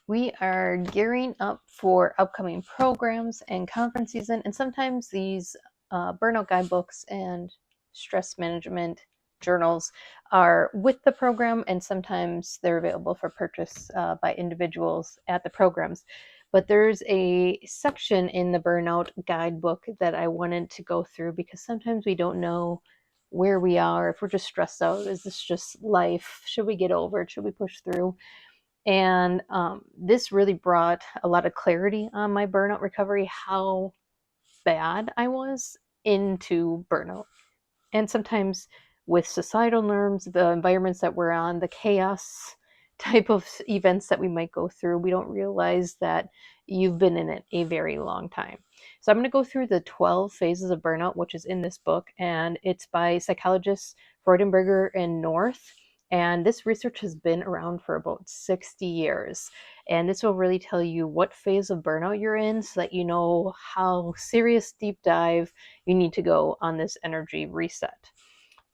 We are gearing up for upcoming programs and conference season, and sometimes these burnout guidebooks and stress management journals are with the program, and sometimes they're available for purchase by individuals at the programs. But there's a section in the burnout guidebook that I wanted to go through because sometimes we don't know where we are, if we're just stressed out. Is this just life? Should we get over it? Should we push through? And this really brought a lot of clarity on my burnout recovery, how bad I was into burnout. And sometimes with societal norms, the environments that we're on, the chaos type of events that we might go through, we don't realize that you've been in it a very long time. So I'm going to go through the 12 phases of burnout, which is in this book, and it's by psychologists Freudenberger and North. And this research has been around for about 60 years. And this will really tell you what phase of burnout you're in so that you know how serious deep dive you need to go on this energy reset.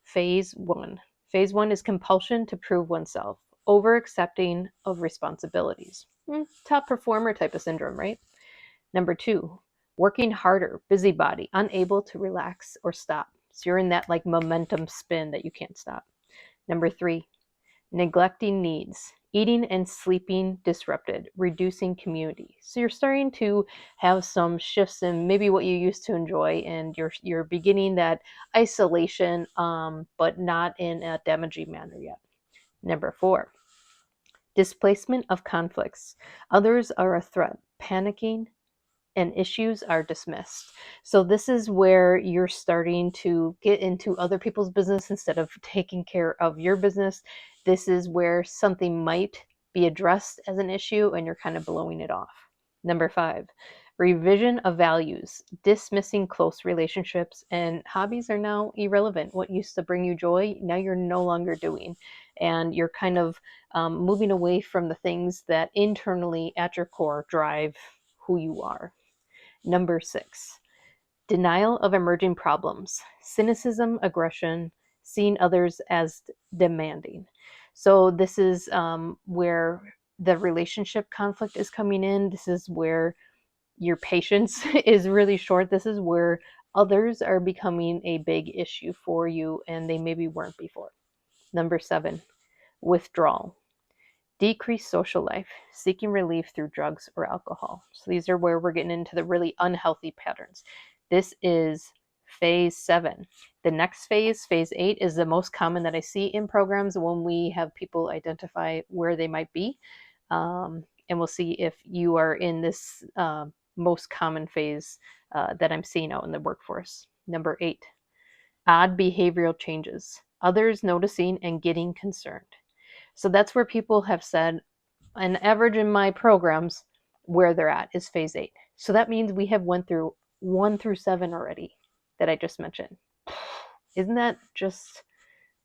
Phase one. Phase one is compulsion to prove oneself, over accepting of responsibilities. Top performer type of syndrome, right? Number two, working harder, busybody, unable to relax or stop. So you're in that like momentum spin that you can't stop. Number three, neglecting needs, eating and sleeping disrupted, reducing community. So you're starting to have some shifts in maybe what you used to enjoy, and you're beginning that isolation, but not in a damaging manner yet. Number four, displacement of conflicts. Others are a threat, panicking, and issues are dismissed. So this is where you're starting to get into other people's business instead of taking care of your business. This is where something might be addressed as an issue and you're kind of blowing it off. Number five, revision of values, dismissing close relationships, and hobbies are now irrelevant. What used to bring you joy, now you're no longer doing. And you're kind of moving away from the things that internally at your core drive who you are. Number six, denial of emerging problems, cynicism, aggression, seeing others as demanding. So this is where the relationship conflict is coming in. This is where your patience is really short. This is where others are becoming a big issue for you and they maybe weren't before. Number seven, withdrawal. Decreased social life, seeking relief through drugs or alcohol. So these are where we're getting into the really unhealthy patterns. This is phase 7. The next phase, phase 8, is the most common that I see in programs when we have people identify where they might be. And we'll see if you are in this most common phase that I'm seeing out in the workforce. Number 8, odd behavioral changes, others noticing and getting concerned. So that's where people have said, an average in my programs, where they're at is phase 8. So that means we have went through 1 through 7 already that I just mentioned. Isn't that just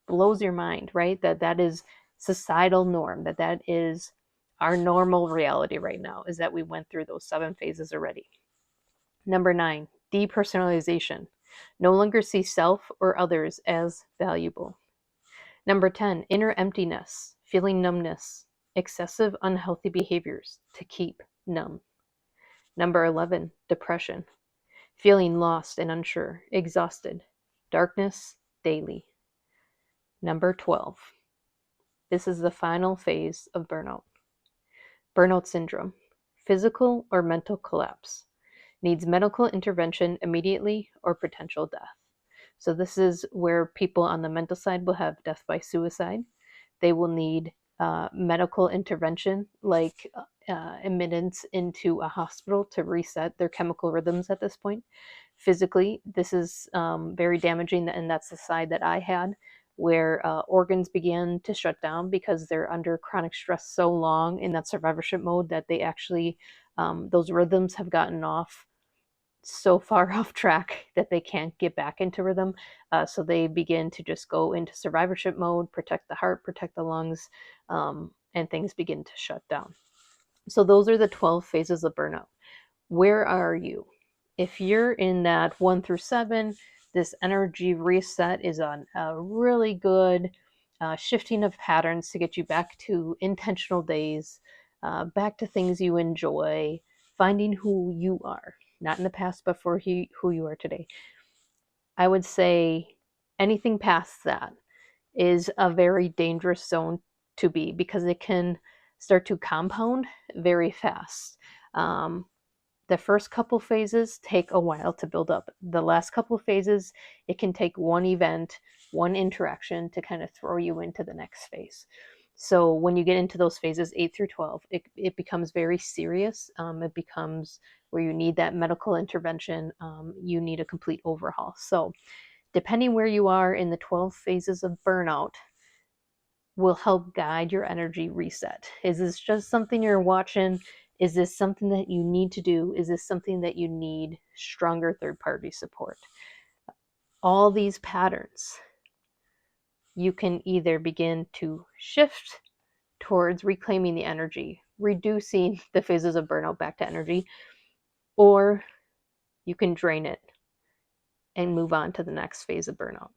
blows your mind, right? That is societal norm, that is our normal reality right now, is that we went through those 7 phases already. Number 9, depersonalization. No longer see self or others as valuable. Number 10, inner emptiness, feeling numbness, excessive unhealthy behaviors to keep numb. Number 11, depression, feeling lost and unsure, exhausted, darkness daily. Number 12, this is the final phase of burnout. Burnout syndrome, physical or mental collapse, needs medical intervention immediately or potential death. So this is where people on the mental side will have death by suicide. They will need medical intervention, like admittance into a hospital to reset their chemical rhythms at this point. Physically, this is very damaging, and that's the side that I had, where organs began to shut down because they're under chronic stress so long in that survivorship mode that they actually, those rhythms have gotten off so far off track that they can't get back into rhythm. So they begin to just go into survivorship mode, protect the heart, protect the lungs, and things begin to shut down. So those are the 12 phases of burnout. Where are you? If you're in that 1 through 7, this energy reset is on a really good shifting of patterns to get you back to intentional days, back to things you enjoy, finding who you are, not in the past, but for who you are today. I would say anything past that is a very dangerous zone to be, because it can start to compound very fast. The first couple phases take a while to build up. The last couple phases, it can take one event, one interaction to kind of throw you into the next phase. So when you get into those phases 8 through 12, it becomes very serious. It becomes where you need that medical intervention. You need a complete overhaul. So depending where you are in the 12 phases of burnout, will help guide your energy reset. Is this just something you're watching? Is this something that you need to do? Is this something that you need stronger third party support? All these patterns, you can either begin to shift towards reclaiming the energy, reducing the phases of burnout back to energy, or you can drain it and move on to the next phase of burnout.